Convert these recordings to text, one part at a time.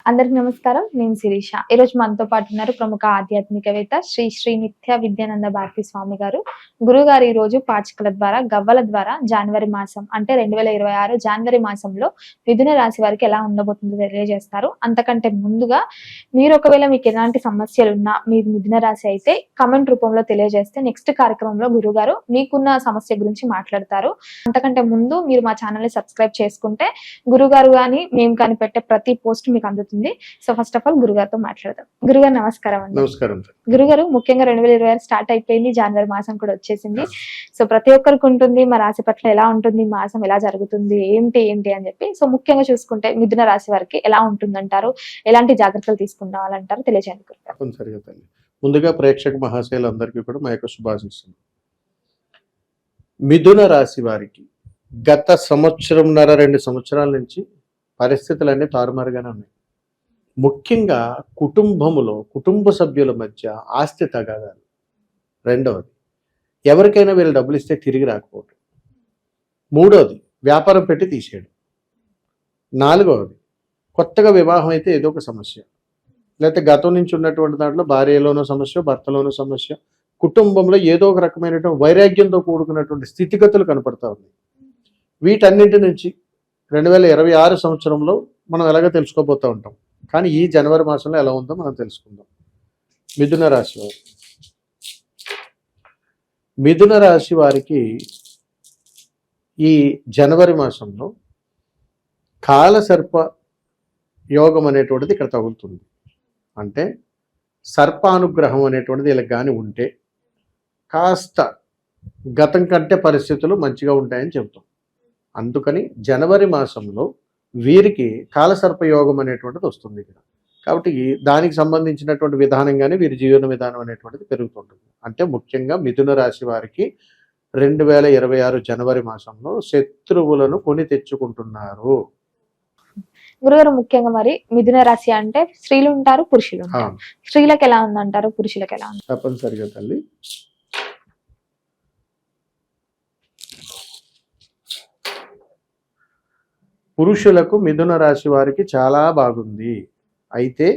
అందరికి నమస్కారం. నేను శిరీష. ఈరోజు మనతో పాటు ఉన్నారు ప్రముఖ ఆధ్యాత్మికవేత్త శ్రీ నిత్య విద్యానంద భారతి స్వామి గారు. గురుగారు ఈ రోజు పాచికల ద్వారా గవ్వల ద్వారా జనవరి మాసం అంటే 2026 జనవరి మాసంలో మిథున రాశి వారికి ఎలా ఉండబోతుందో తెలియజేస్తారు. అంతకంటే ముందుగా మీరు ఒకవేళ మీకు ఎలాంటి సమస్యలు ఉన్నా మీ మిథున రాశి అయితే కమెంట్ రూపంలో తెలియజేస్తే నెక్స్ట్ కార్యక్రమంలో గురుగారు మీకున్న సమస్య గురించి మాట్లాడతారు. అంతకంటే ముందు మీరు మా ఛానల్ ని సబ్స్క్రైబ్ చేసుకుంటే గురుగారు కానీ మేము కానీ పెట్టే ప్రతి పోస్ట్ మీకు అందుతుంది. సో ఫస్ట్ ఆఫ్ ఆల్ గురుగారితో మాట్లాడదాం. గురుగారు నమస్కారం అండి. నమస్కారం. గురుగారు, ముఖ్యంగా 2026 స్టార్ట్ అయిపోయింది, జనవరి మాసం కూడా వచ్చేసింది. సో ప్రతి ఒక్కరికి ఉంటుంది మా రాశి పట్ల ఎలా ఉంటుంది, మాసం ఎలా జరుగుతుంది, ఏంటి అని చెప్పి. సో ముఖ్యంగా చూసుకుంటే మిథున రాశి వారికి ఎలా ఉంటుందంటారు, ఎలాంటి జాగ్రత్తలు తీసుకుంటారంటారు తెలియజేయండి గురుగారు. తప్పనిసరిగా తల్లి. ముందుగా ప్రేక్షక మహాశయులందరికీ కూడా మా యొక్క శుభాశిస్సులు. మిథున రాశి వారికి గత సంవత్సరంన్నర 2 సంవత్సరాల నుంచి పరిస్థితులన్నీ తారుమారుగానే ఉన్నాయి. ముఖ్యంగా కుటుంబ సభ్యుల మధ్య ఆస్తి తగాదాలు. రెండవది, ఎవరికైనా వీళ్ళు డబ్బులు ఇస్తే తిరిగి రాకపోవడం. మూడవది, వ్యాపారం పెట్టి తీసేయడం. నాలుగవది, కొత్తగా వివాహం అయితే ఏదో ఒక సమస్య, లేకపోతే గతం నుంచి ఉన్నటువంటి దాంట్లో భార్యలోనో సమస్య, భర్తలోనో సమస్య, కుటుంబంలో ఏదో ఒక రకమైనటువంటి వైరాగ్యంతో కూడుకున్నటువంటి స్థితిగతులు కనపడతా ఉన్నాయి. వీటన్నింటి నుంచి 2026 సంవత్సరంలో మనం ఎలాగో తెలుసుకోబోతూ ఉంటాం. కానీ ఈ జనవరి మాసంలో ఎలా ఉందో మనం తెలుసుకుందాం. మిథున రాశి వారికి ఈ జనవరి మాసంలో కాలసర్ప యోగం అనేటువంటిది ఇక్కడ తగులుతుంది. అంటే సర్పానుగ్రహం అనేటువంటిది ఇలా కానీ ఉంటే కాస్త గతం కంటే పరిస్థితులు మంచిగా ఉంటాయని చెబుతాం. అందుకని జనవరి మాసంలో వీరికి కాలసర్ప యోగం అనేటువంటిది వస్తుంది ఇక్కడ. కాబట్టి దానికి సంబంధించినటువంటి విధానంగానే వీరి జీవన విధానం అనేటువంటిది పెరుగుతుంటుంది. అంటే ముఖ్యంగా మిథున రాశి వారికి 2026 జనవరి మాసంలో శత్రువులను కొని తెచ్చుకుంటున్నారు. గురుగారు, ముఖ్యంగా మరి మిథున రాశి అంటే స్త్రీలు ఉంటారు, పురుషులు ఉంటారు. స్త్రీలకు ఎలా ఉందంటారు, పురుషులకు ఎలా ఉంది? తప్పనిసరిగా తల్లి. పురుషులకు మిథున రాశి వారికి చాలా బాగుంది. అయితే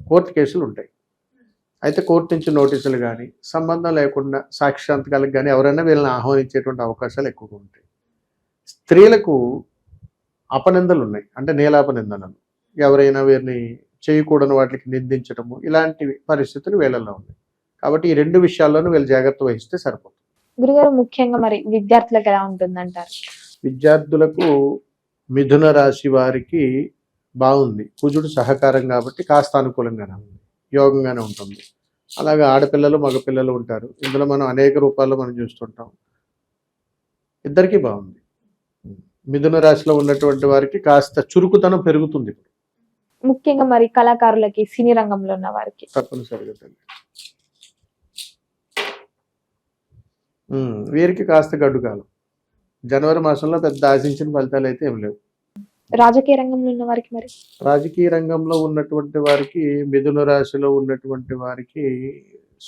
కోర్టు కేసులు ఉంటాయి. అయితే కోర్టు నుంచి నోటీసులు కానీ సంబంధం లేకుండా సాక్షాంతకాలకు కానీ ఎవరైనా వీళ్ళని ఆహ్వానించేటువంటి అవకాశాలు ఎక్కువగా ఉంటాయి. స్త్రీలకు అపనిందలు ఉన్నాయి, అంటే నీలాపనిందనలు, ఎవరైనా వీరిని చేయకూడని వాటికి నిందించడము, ఇలాంటి పరిస్థితులు వీళ్ళల్లో ఉన్నాయి. కాబట్టి ఈ 2 విషయాల్లోనూ వీళ్ళు జాగ్రత్త వహిస్తే సరిపోతుంది. గురుగారు, ముఖ్యంగా మరి విద్యార్థులకు ఎలా ఉంటుందంటారు? విద్యార్థులకు మిథున రాశి వారికి బాగుంది. కుజుడు సహకారం కాబట్టి కాస్త అనుకూలంగానే ఉంది, యోగంగానే ఉంటుంది. అలాగే ఆడపిల్లలు మగపిల్లలు ఉంటారు. ఇందులో మనం అనేక రూపాల్లో మనం చూస్తుంటాం. ఇద్దరికీ బాగుంది. మిథున రాశిలో ఉన్నటువంటి వారికి కాస్త చురుకుతనం పెరుగుతుంది. ముఖ్యంగా మరి కళాకారులకి, సినీ రంగంలో ఉన్న వారికి తప్పనిసరిగా వీరికి కాస్త గడ్డుకాలం. జనవరి మాసంలో పెద్ద ఆశించిన ఫలితాలు అయితే ఏం లేవు. రాజకీయ రంగంలో ఉన్న వారికి మరి రాజకీయ రంగంలో ఉన్నటువంటి వారికి, మిథున రాశిలో ఉన్నటువంటి వారికి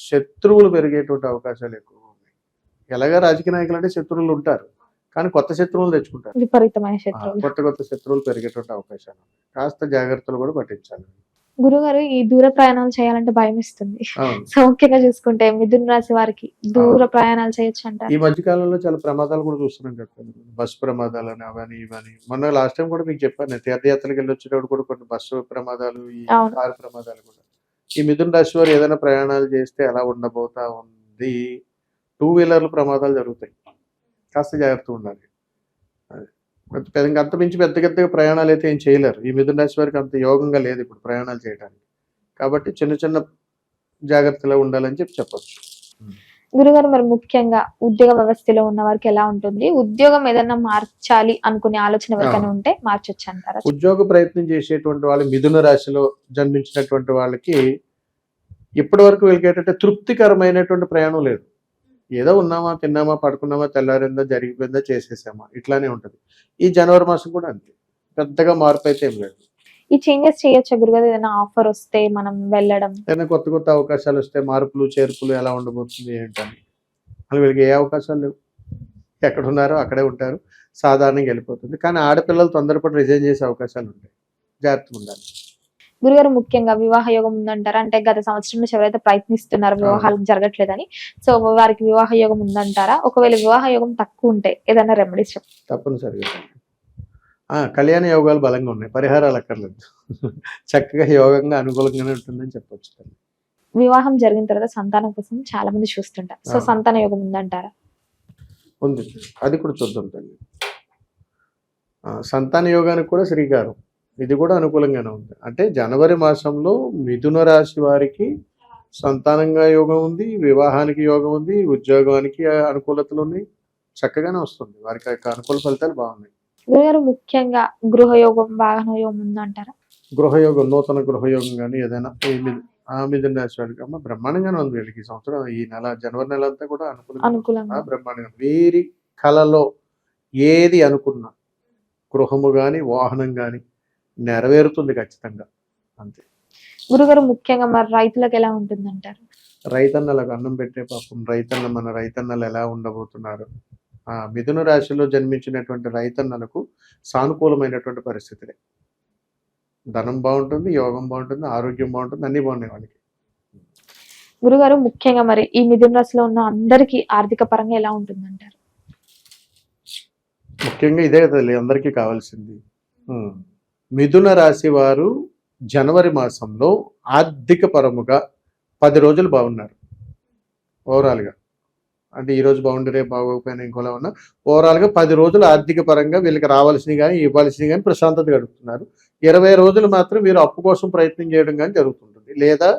శత్రువులు పెరిగేటువంటి అవకాశాలు ఎక్కువ ఉన్నాయి. ఎలాగా రాజకీయ నాయకులు అంటే శత్రువులు ఉంటారు, కానీ కొత్త శత్రువులు తెచ్చుకుంటారు. విపరీతమైన శత్రువులు, కొత్త శత్రువులు పెరిగేటువంటి అవకాశాలు కాస్త జాగ్రత్తలు కూడా పట్టించాలి. గురుగారు, ఈ దూర ప్రయాణాలు చేయాలంటే భయం ఇస్తుంది. సో ముఖ్యంగా చూసుకుంటే మిథున రాశి వారికి దూర ప్రయాణాలు చేయొచ్చు అంటారు. ఈ మధ్య కాలంలో చాలా ప్రమాదాలు కూడా చూస్తున్నాం కదా, బస్సు ప్రమాదాలు అని అవని ఇవని. మొన్న లాస్ట్ టైం కూడా మీకు చెప్పాను, తీర్థయాత్రలకు వెళ్ళి వచ్చేటప్పుడు కూడా కొన్ని బస్సు ప్రమాదాలు, ఈ కారు ప్రమాదాలు కూడా. ఈ మిథున రాశి వారు ఏదైనా ప్రయాణాలు చేస్తే ఎలా ఉండబోతా ఉంది. 2 వీలర్ల ప్రమాదాలు జరుగుతాయి, కాస్త జాగ్రత్త ఉండాలి. అంత మించి పెద్దగా ప్రయాణాలు అయితే ఏం చేయలేరు. ఈ మిథున రాశి వారికి అంత యోగంగా లేదు ఇప్పుడు ప్రయాణాలు చేయడానికి. కాబట్టి చిన్న జాగ్రత్తలో ఉండాలని చెప్పొచ్చు. గురుగారు, మరి ముఖ్యంగా ఉద్యోగ వ్యవస్థలో ఉన్న వారికి ఎలా ఉంటుంది? ఉద్యోగం ఏదైనా మార్చాలి అనుకునే ఆలోచన ఎవరికైనా ఉంటే మార్చొచ్చు అంటారా? ఉద్యోగ ప్రయత్నం చేసేటువంటి వాళ్ళు మిథున రాశిలో జన్మించినటువంటి వాళ్ళకి ఇప్పటి వరకు వీళ్ళకి ఏంటంటే తృప్తికరమైనటువంటి ప్రయాణం లేదు. ఏదో ఉన్నామా, తిన్నామా, పడుకున్నామా, తెల్లారిందా, జరిగిపోయిందా, చేసేసామా, ఇట్లానే ఉంటుంది. ఈ జనవరి మాసం కూడా అంతే, పెద్దగా మార్పు అయితే ఏం లేదు. ఈ చేంజెస్ చేయొచ్చా గురుగారు? ఏదైనా ఆఫర్ వస్తే మనం వెళ్ళడం, ఏదైనా కొత్త అవకాశాలు వస్తే, మార్పులు చేర్పులు ఎలా ఉండబోతుంది ఏంటని. అసలు వీళ్ళకి ఏ అవకాశాలు లేవు, ఎక్కడున్నారో అక్కడే ఉంటారు, సాధారణంగా వెళ్ళిపోతుంది. కానీ ఆడపిల్లలు తొందరపడి రిజైన్ చేసే అవకాశాలు ఉంటాయి, జాగ్రత్తగా ఉండాలి. గురుగారు ముఖ్యంగా వివాహ యోగం ఉందంటారా? అంటే గత సంవత్సరం నుంచి ఎవరైతే ప్రయత్నిస్తున్నారో వివాహాలు జరగట్లేదని, సో వారికి వివాహ యోగం ఉందంటారా? ఒకవేళ వివాహ యోగం తక్కువ ఉంటే ఏదైనా రెమెడీస్ చెప్తారా? తప్పనిసరిగా కళ్యాణ యోగాలు బలంగా ఉన్నాయి, పరిహారాలు అక్కర్లేదు. చక్కగా యోగంగా అనుకూలంగానే ఉంటుందని చెప్పొచ్చు. వివాహం జరిగిన తర్వాత సంతానం కోసం చాలా మంది చూస్తుంటారు. సో సంతాన యోగం ఉందంటారా? ఉంది, అది కూడా చూద్దాం తల్లి. సంతాన యోగానికి కూడా శ్రీకారం, ఇది కూడా అనుకూలంగానే ఉంది. అంటే జనవరి మాసంలో మిథున రాశి వారికి సంతానంగా యోగం ఉంది, వివాహానికి యోగం ఉంది, ఉద్యోగానికి అనుకూలతలు ఉన్నాయి, చక్కగానే వస్తుంది. వారికి యొక్క అనుకూల ఫలితాలు బాగున్నాయి. గురుగారు ముఖ్యంగా గృహయోగం, వాహన యోగం ఉందంటారా? గృహయోగం, నూతన గృహయోగం కానీ ఏదైనా మిథున రాశి వారికి అమ్మ బ్రహ్మాండంగానే ఉంది. వీళ్ళకి ఈ సంవత్సరం ఈ నెల జనవరి నెల అంతా కూడా అనుకూలంగా బ్రహ్మాండంగా. వీరి కళలో ఏది అనుకున్నా గృహము గాని వాహనం గాని నెరవేరుతుంది ఖచ్చితంగా, అంతే. గురుగారు ముఖ్యంగా మరి రైతులకు ఎలా ఉంటుందంటారు? రైతన్నలకు అన్నం పెట్టే పాపం మన రైతన్నలు ఎలా ఉండబోతున్నారు? మిథున రాశిలో జన్మించినటువంటి రైతన్నలకు సానుకూలమైనటువంటి పరిస్థితులే. ధనం బాగుంటుంది, యోగం బాగుంటుంది, ఆరోగ్యం బాగుంటుంది, అన్ని బాగున్నాయి వాళ్ళకి. గురుగారు ముఖ్యంగా మరి ఈ మిథున రాశిలో ఉన్న అందరికీ ఆర్థిక పరంగా ఎలా ఉంటుందంటారు? ముఖ్యంగా ఇదే కదా అందరికీ కావాల్సింది. మిథున రాశి వారు జనవరి మాసంలో ఆర్థిక పరముగా 10 రోజులు బాగున్నారు ఓవరాల్గా. అంటే ఈ రోజు బాగుండి రేపు బాగోకపోయినా ఇంకోలా ఉన్నా ఓవరాల్గా 10 రోజులు ఆర్థిక పరంగా వీళ్ళకి రావాల్సినవి కానీ ఇవ్వాల్సినవి కానీ ప్రశాంతత గడుపుతున్నారు. 20 రోజులు మాత్రం వీరు అప్పు కోసం ప్రయత్నం చేయడం కానీ జరుగుతుంటుంది, లేదా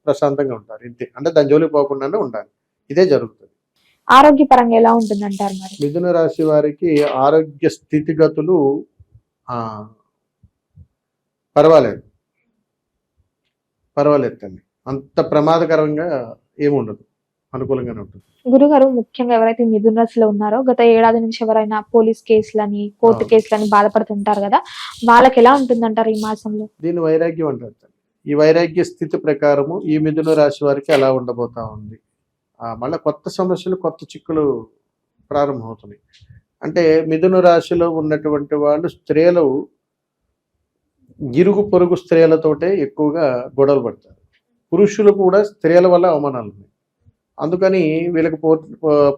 ప్రశాంతంగా ఉంటారు, ఇంతే. అంటే దాని జోలికి పోకుండానే ఉండాలి, ఇదే జరుగుతుంది. ఆరోగ్య పరంగా ఎలా ఉంటుందంటారు? మరి మిథున రాశి వారికి ఆరోగ్య స్థితిగతులు పర్వాలేదు తల్లి, అంత ప్రమాదకరంగా ఏముండదు, అనుకూలంగానే ఉంటుంది. గురుగారు ముఖ్యంగా ఎవరైతే మిథున రాశిలో ఉన్నారో గత ఏడాది నుంచి ఎవరైనా పోలీస్ కేసులని, కోర్టు కేసులని బాధపడుతుంటారు కదా, వాళ్ళకి ఎలా ఉంటుందంటారు ఈ మాసంలో? దీన్ని వైరాగ్యం అంటారు. ఈ వైరాగ్య స్థితి ప్రకారము ఈ మిథున రాశి వారికి ఎలా ఉండబోతా ఉంది. మళ్ళీ కొత్త సమస్యలు, కొత్త చిక్కులు ప్రారంభమవుతున్నాయి. అంటే మిథున రాశిలో ఉన్నటువంటి వాళ్ళు స్త్రీలు ఇరుగు పొరుగు స్త్రీలతోటే ఎక్కువగా గొడవలు పడతారు. పురుషులు కూడా స్త్రీల వల్ల అవమానాలు ఉన్నాయి. అందుకని వీళ్ళకి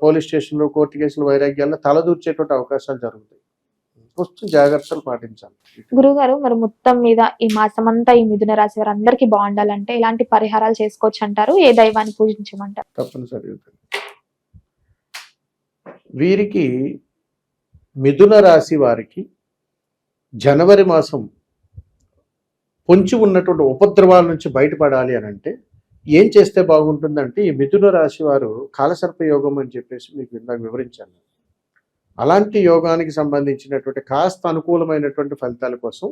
పోలీస్ స్టేషన్లు, కోర్టు కేసులు, వైరాగ్యాల్లో తలదూర్చేటువంటి అవకాశాలు జరుగుతాయి. కొంచెం జాగ్రత్తలు పాటించాలి. గురుగారు మరి మొత్తం మీద ఈ మాసం అంతా ఈ మిథున రాశి వారు అందరికీ బాగుండాలంటే ఎలాంటి పరిహారాలు చేసుకోవచ్చు అంటారు? ఏ దైవాన్ని పూజించమంటారు? తప్పనిసరిగా వీరికి మిథున రాశి వారికి జనవరి మాసం పొంచి ఉన్నటువంటి ఉపద్రవాల నుంచి బయటపడాలి అని అంటే ఏం చేస్తే బాగుంటుందంటే, ఈ మిథున రాశి వారు కాలసర్ప యోగం అని చెప్పేసి మీకు ఇందాక వివరించాను. అలాంటి యోగానికి సంబంధించినటువంటి కాస్త అనుకూలమైనటువంటి ఫలితాల కోసం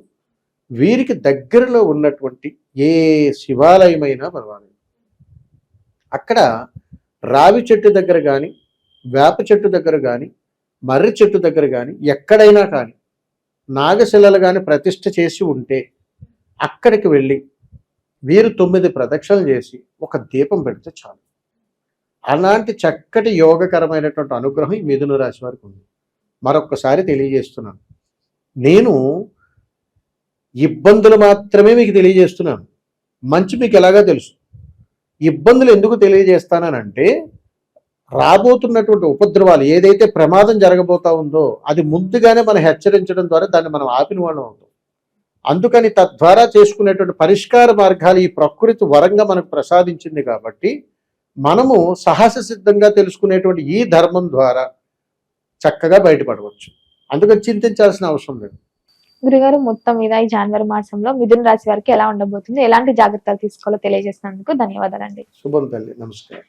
వీరికి దగ్గరలో ఉన్నటువంటి ఏ శివాలయమైనా పర్వాలేదు, అక్కడ రావి చెట్టు దగ్గర కానీ, వేప చెట్టు దగ్గర కానీ, మర్రి చెట్టు దగ్గర కానీ, ఎక్కడైనా కానీ నాగశిలలు కానీ ప్రతిష్ఠ చేసి ఉంటే అక్కడికి వెళ్ళి వీరు 9 ప్రదక్షిణలు చేసి ఒక దీపం పెడితే చాలు. అలాంటి చక్కటి యోగకరమైనటువంటి అనుగ్రహం ఈ మిథున రాశి వారికి ఉంది. మరొక్కసారి తెలియజేస్తున్నాను, నేను ఇబ్బందులు మాత్రమే మీకు తెలియజేస్తున్నాను, మంచి మీకు ఎలాగా తెలుసు. ఇబ్బందులు ఎందుకు తెలియజేస్తానంటే, రాబోతున్నటువంటి ఉపద్రవాలు ఏదైతే ప్రమాదం జరగబోతా ఉందో అది ముందుగానే మనం హెచ్చరించడం ద్వారా దాన్ని మనం ఆపిన వాళ్ళం అవుతాం. అందుకని తద్వారా చేసుకునేటువంటి పరిష్కార మార్గాలు ఈ ప్రకృతి వరంగా మనకు ప్రసాదించింది కాబట్టి మనము సాహస సిద్ధంగా తెలుసుకునేటువంటి ఈ ధర్మం ద్వారా చక్కగా బయటపడవచ్చు. అందుకని చింతించాల్సిన అవసరం లేదు. గురుగారు మొత్తం మీద ఈ జనవరి మాసంలో మిథున రాశి వారికి ఎలా ఉండబోతుంది, ఎలాంటి జాగ్రత్తలు తీసుకోవాలో తెలియజేసినందుకు ధన్యవాదాలండి. శుభం తల్లి, నమస్కారం.